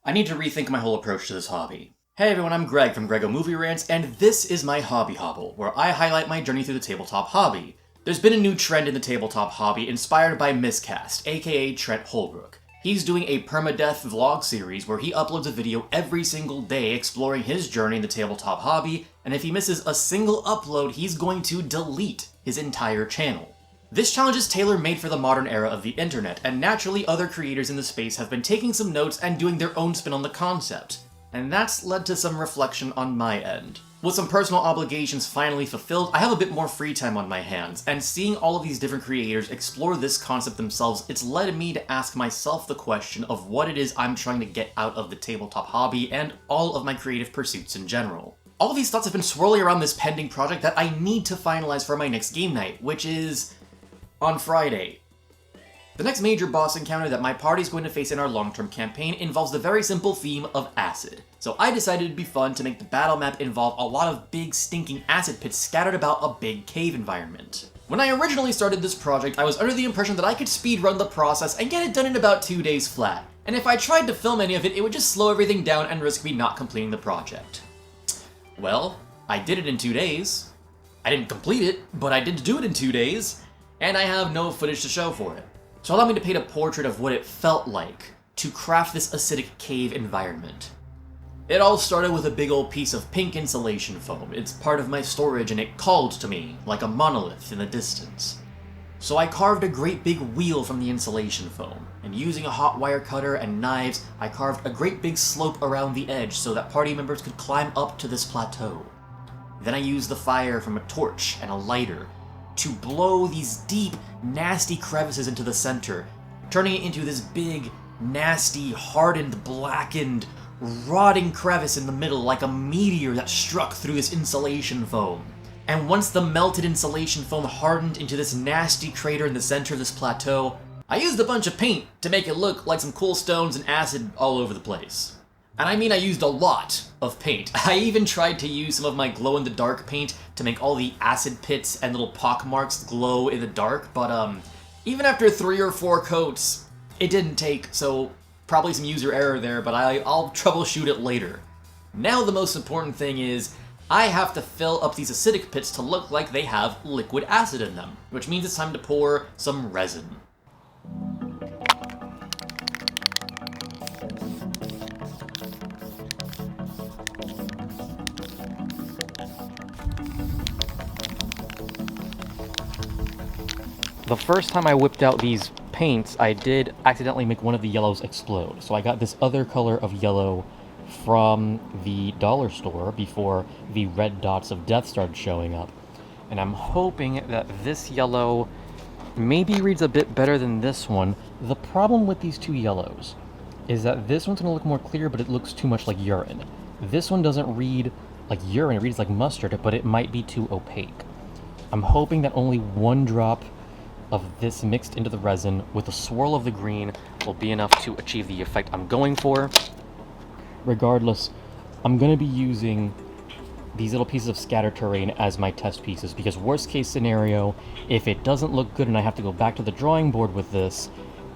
I need to rethink my whole approach to this hobby. Hey everyone, I'm Greg from Grego Movie Rants, and this is my hobby Hobble, where I highlight my journey through the tabletop hobby. There's been a new trend in the tabletop hobby inspired by Miscast, aka Trent Holbrook. He's doing a PERMADEATH vlog series where he uploads a video every single day exploring his journey in the tabletop hobby, and if he misses a single upload, he's going to delete his entire channel. This challenge is tailor-made for the modern era of the internet, and naturally other creators in the space have been taking some notes and doing their own spin on the concept. And that's led to some reflection on my end. With some personal obligations finally fulfilled, I have a bit more free time on my hands, and seeing all of these different creators explore this concept themselves, it's led me to ask myself the question of what it is I'm trying to get out of the tabletop hobby and all of my creative pursuits in general. All of these thoughts have been swirling around this pending project that I need to finalize for my next game night, which is on Friday. The next major boss encounter that my party is going to face in our long-term campaign involves the very simple theme of acid. So I decided it'd be fun to make the battle map involve a lot of big stinking acid pits scattered about a big cave environment. When I originally started this project, I was under the impression that I could speedrun the process and get it done in about 2 days flat. And if I tried to film any of it, it would just slow everything down and risk me not completing the project. Well, I did it in 2 days. I didn't complete it, but I did do it in 2 days, and I have no footage to show for it. So allow me to paint a portrait of what it felt like to craft this acidic cave environment. It all started with a big old piece of pink insulation foam. It's part of my storage and it called to me like a monolith in the distance. So I carved a great big wheel from the insulation foam, and using a hot wire cutter and knives, I carved a great big slope around the edge so that party members could climb up to this plateau. Then I used the fire from a torch and a lighter to blow these deep, nasty crevices into the center, turning it into this big, nasty, hardened, blackened, rotting crevice in the middle like a meteor that struck through this insulation foam. And once the melted insulation foam hardened into this nasty crater in the center of this plateau, I used a bunch of paint to make it look like some cool stones and acid all over the place. And I mean I used a lot of paint. I even tried to use some of my glow-in-the-dark paint to make all the acid pits and little pock marks glow in the dark, but even after 3 or 4 coats, it didn't take, so probably some user error there, but I'll troubleshoot it later. Now the most important thing is, I have to fill up these acidic pits to look like they have liquid acid in them, which means it's time to pour some resin. The first time I whipped out these paints, I did accidentally make one of the yellows explode. So I got this other color of yellow from the dollar store before the red dots of death started showing up. And I'm hoping that this yellow maybe reads a bit better than this one. The problem with these two yellows is that this one's gonna look more clear, but it looks too much like urine. This one doesn't read like urine, it reads like mustard, but it might be too opaque. I'm hoping that only 1 drop of this mixed into the resin with a swirl of the green will be enough to achieve the effect I'm going for. Regardless, I'm going to be using these little pieces of scatter terrain as my test pieces, because worst case scenario, if it doesn't look good and I have to go back to the drawing board with this,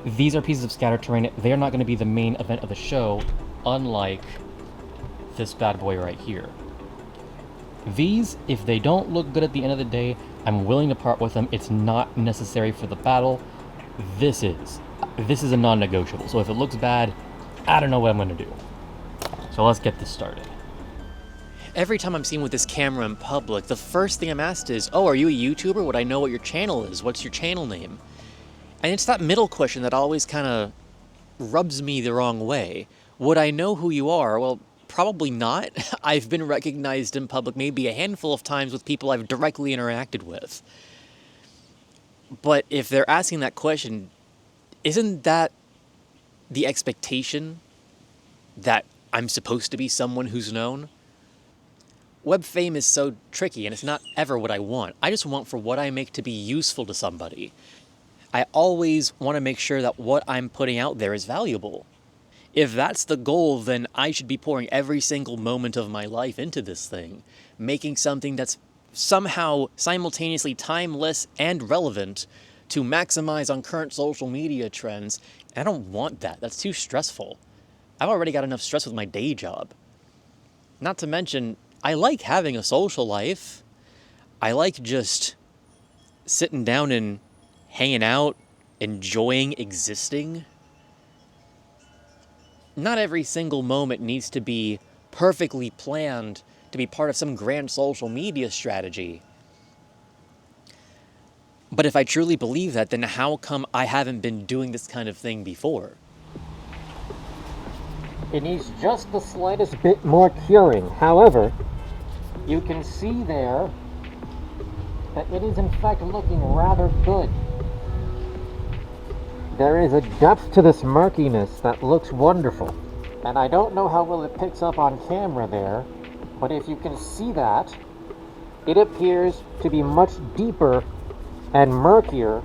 these are pieces of scatter terrain. They are not going to be the main event of the show, unlike this bad boy right here. These, if they don't look good at the end of the day, I'm willing to part with them. It's not necessary for the battle. This is a non-negotiable. So if it looks bad, I don't know what I'm going to do. So let's get this started. Every time I'm seen with this camera in public, the first thing I'm asked is, oh, are you a YouTuber? Would I know what your channel is? What's your channel name? And it's that middle question that always kind of rubs me the wrong way. Would I know who you are? Well, probably not. I've been recognized in public maybe a handful of times with people I've directly interacted with. But if they're asking that question, isn't that the expectation that I'm supposed to be someone who's known? Web fame is so tricky, and it's not ever what I want. I just want for what I make to be useful to somebody. I always want to make sure that what I'm putting out there is valuable. If that's the goal, then I should be pouring every single moment of my life into this thing, making something that's somehow simultaneously timeless and relevant to maximize on current social media trends. And I don't want that. That's too stressful. I've already got enough stress with my day job. Not to mention, I like having a social life. I like just sitting down and hanging out, enjoying existing. Not every single moment needs to be perfectly planned to be part of some grand social media strategy. But if I truly believe that, then how come I haven't been doing this kind of thing before? It needs just the slightest bit more curing. However, you can see there that it is in fact looking rather good. There is a depth to this murkiness that looks wonderful. And I don't know how well it picks up on camera there, but if you can see that, it appears to be much deeper and murkier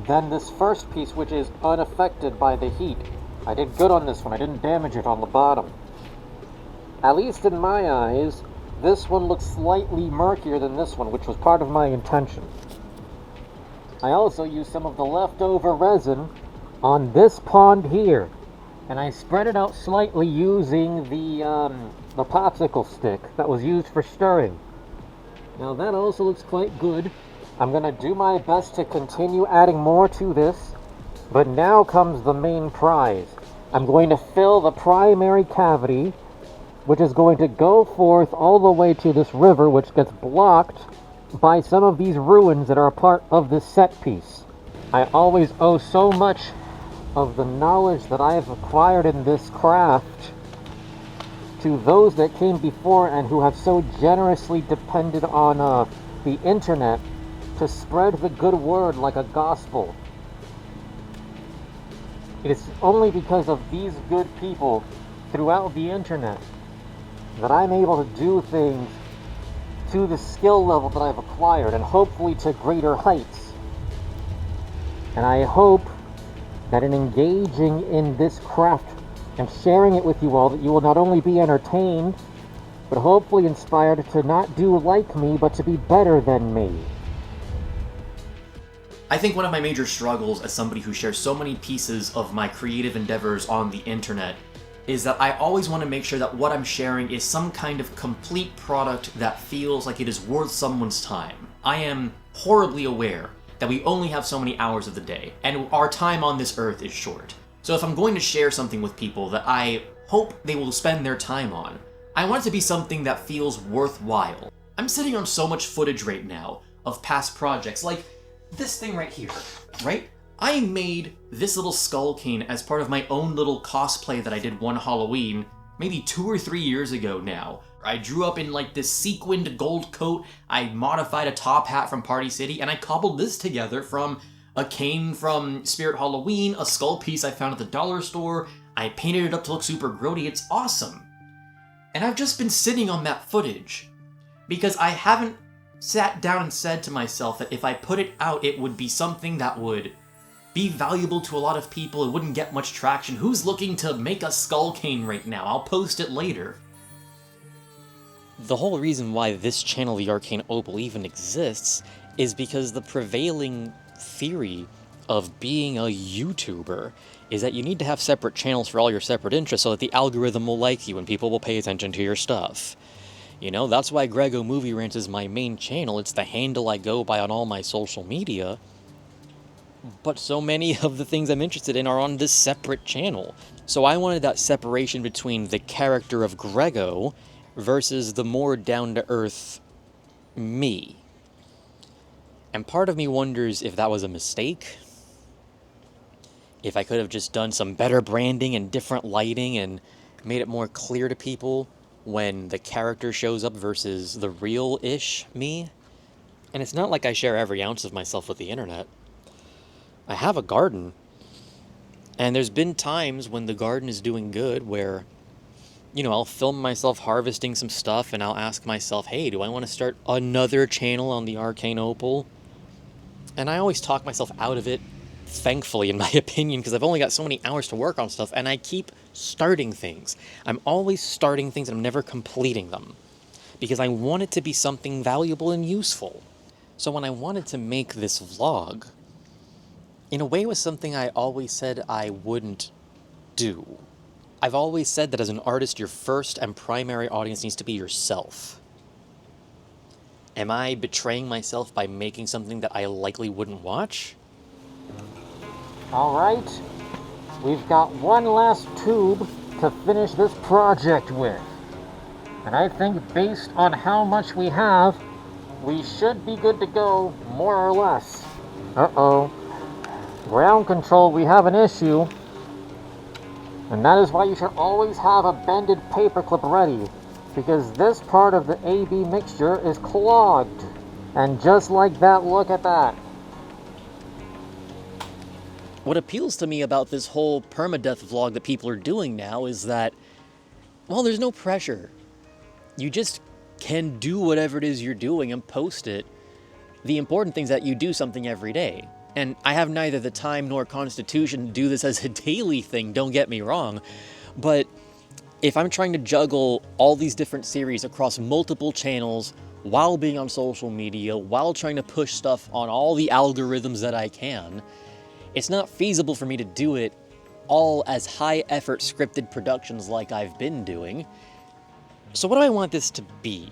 than this first piece, which is unaffected by the heat. I did good on this one. I didn't damage it on the bottom. At least in my eyes, this one looks slightly murkier than this one, which was part of my intention. I also used some of the leftover resin on this pond here, and I spread it out slightly using the popsicle stick that was used for stirring. Now that also looks quite good. I'm going to do my best to continue adding more to this, but now comes the main prize. I'm going to fill the primary cavity, which is going to go forth all the way to this river, which gets blocked by some of these ruins that are a part of this set piece. I always owe so much of the knowledge that I have acquired in this craft to those that came before and who have so generously depended on the internet to spread the good word like a gospel. It is only because of these good people throughout the internet that I'm able to do things to the skill level that I've acquired, and hopefully to greater heights. And I hope that in engaging in this craft and sharing it with you all, that you will not only be entertained, but hopefully inspired to not do like me, but to be better than me. I think one of my major struggles as somebody who shares so many pieces of my creative endeavors on the internet is that I always want to make sure that what I'm sharing is some kind of complete product that feels like it is worth someone's time. I am horribly aware that we only have so many hours of the day, and our time on this earth is short. So if I'm going to share something with people that I hope they will spend their time on, I want it to be something that feels worthwhile. I'm sitting on so much footage right now of past projects, like this thing right here, right? I made this little skull cane as part of my own little cosplay that I did one Halloween, maybe 2 or 3 years ago now. I drew up in like this sequined gold coat, I modified a top hat from Party City, and I cobbled this together from a cane from Spirit Halloween, a skull piece I found at the dollar store. I painted it up to look super grody. It's awesome. And I've just been sitting on that footage because I haven't sat down and said to myself that if I put it out, it would be something that would be valuable to a lot of people. It wouldn't get much traction. Who's looking to make a skull cane right now? I'll post it later. The whole reason why this channel, the Arcane Opal, even exists is because the prevailing theory of being a YouTuber is that you need to have separate channels for all your separate interests so that the algorithm will like you and people will pay attention to your stuff. You know, that's why Grego Movie Rants is my main channel. It's the handle I go by on all my social media. But so many of the things I'm interested in are on this separate channel. So I wanted that separation between the character of Grego versus the more down-to-earth me. And part of me wonders if that was a mistake. If I could have just done some better branding and different lighting and made it more clear to people when the character shows up versus the real-ish me. And it's not like I share every ounce of myself with the internet. I have a garden, and there's been times when the garden is doing good where, you know, I'll film myself harvesting some stuff and I'll ask myself, hey, do I want to start another channel on the Arcane Opal? And I always talk myself out of it, thankfully, in my opinion, because I've only got so many hours to work on stuff, and I keep starting things. I'm always starting things and I'm never completing them, because I want it to be something valuable and useful. So when I wanted to make this vlog, in a way it was something I always said I wouldn't do. I've always said that as an artist, your first and primary audience needs to be yourself. Am I betraying myself by making something that I likely wouldn't watch? Alright, we've got one last tube to finish this project with. And I think based on how much we have, we should be good to go, more or less. Uh-oh. Ground control, we have an issue. And that is why you should always have a bended paperclip ready, because this part of the AB mixture is clogged. And just like that, look at that. What appeals to me about this whole permadeath vlog that people are doing now is that, well, there's no pressure. You just can do whatever it is you're doing and post it. The important thing is that you do something every day. And I have neither the time nor constitution to do this as a daily thing, don't get me wrong. But if I'm trying to juggle all these different series across multiple channels while being on social media, while trying to push stuff on all the algorithms that I can, it's not feasible for me to do it all as high-effort scripted productions like I've been doing. So what do I want this to be?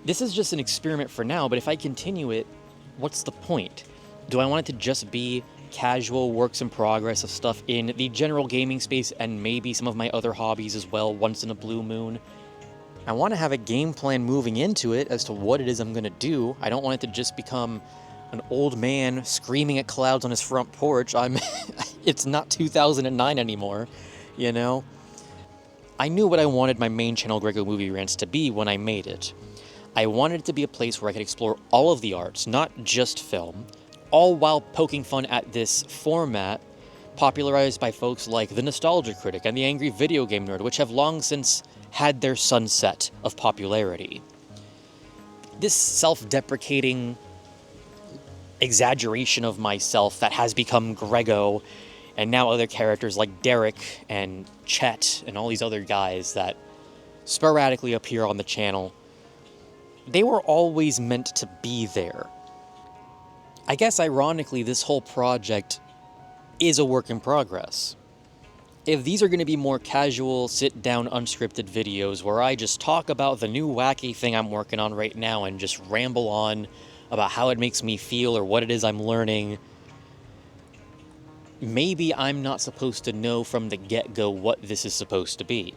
This is just an experiment for now, but if I continue it, what's the point? Do I want it to just be casual works in progress of stuff in the general gaming space and maybe some of my other hobbies as well, once in a blue moon? I want to have a game plan moving into it as to what it is I'm going to do. I don't want it to just become an old man screaming at clouds on his front porch. It's not 2009 anymore, you know? I knew what I wanted my main channel, Grego Movie Rants, to be when I made it. I wanted it to be a place where I could explore all of the arts, not just film, all while poking fun at this format popularized by folks like the Nostalgia Critic and the Angry Video Game Nerd, which have long since had their sunset of popularity. This self-deprecating exaggeration of myself that has become Grego, and now other characters like Derek and Chet and all these other guys that sporadically appear on the channel, they were always meant to be there. I guess ironically, this whole project is a work in progress. If these are going to be more casual, sit-down, unscripted videos where I just talk about the new wacky thing I'm working on right now and just ramble on about how it makes me feel or what it is I'm learning, maybe I'm not supposed to know from the get-go what this is supposed to be.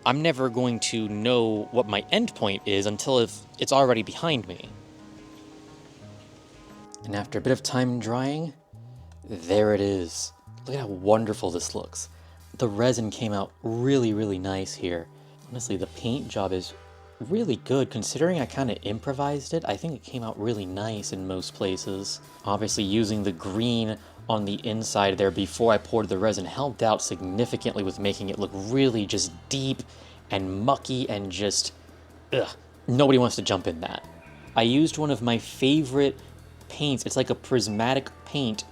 I'm never going to know what my endpoint is until it's already behind me. And after a bit of time drying, there it is. Look at how wonderful this looks. The resin came out really, really nice here. Honestly, the paint job is really good. Considering I kind of improvised it, I think it came out really nice in most places. Obviously, using the green on the inside there before I poured the resin helped out significantly with making it look really just deep and mucky and just, ugh, nobody wants to jump in that. I used one of my favorite paints. It's like a prismatic paint.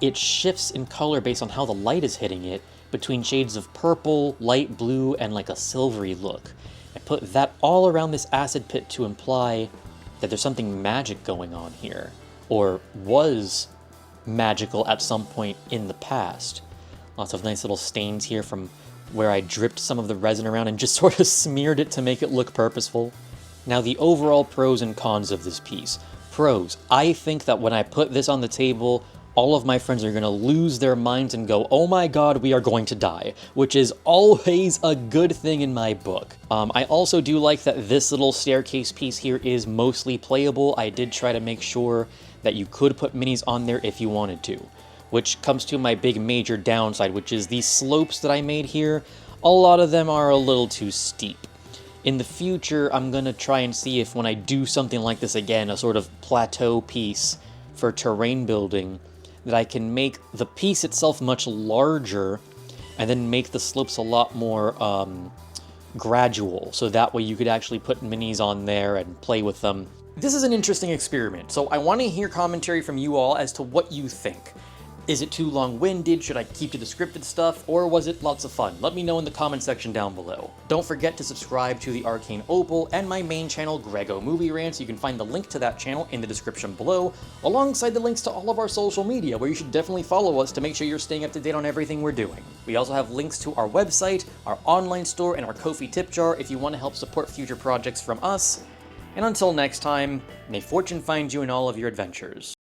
It shifts in color based on how the light is hitting it, between shades of purple, light blue, and like a silvery look. I put that all around this acid pit to imply that there's something magic going on here, or was magical at some point in the past. Lots of nice little stains here from where I dripped some of the resin around and just sort of smeared it to make it look purposeful. Now, the overall pros and cons of this piece. Pros, I think that when I put this on the table, all of my friends are going to lose their minds and go, oh my god, we are going to die, which is always a good thing in my book. I also do like that this little staircase piece here is mostly playable. I did try to make sure that you could put minis on there if you wanted to, which comes to my big major downside, which is these slopes that I made here. A lot of them are a little too steep. In the future, I'm going to try and see if when I do something like this again, a sort of plateau piece for terrain building, that I can make the piece itself much larger and then make the slopes a lot more gradual, so that way you could actually put minis on there and play with them. This is an interesting experiment, so I want to hear commentary from you all as to what you think. Is it too long-winded? Should I keep to the scripted stuff? Or was it lots of fun? Let me know in the comment section down below. Don't forget to subscribe to the Arcane Opal and my main channel, Grego Movie Rants. You can find the link to that channel in the description below, alongside the links to all of our social media, where you should definitely follow us to make sure you're staying up to date on everything we're doing. We also have links to our website, our online store, and our Ko-fi tip jar if you want to help support future projects from us. And until next time, may fortune find you in all of your adventures.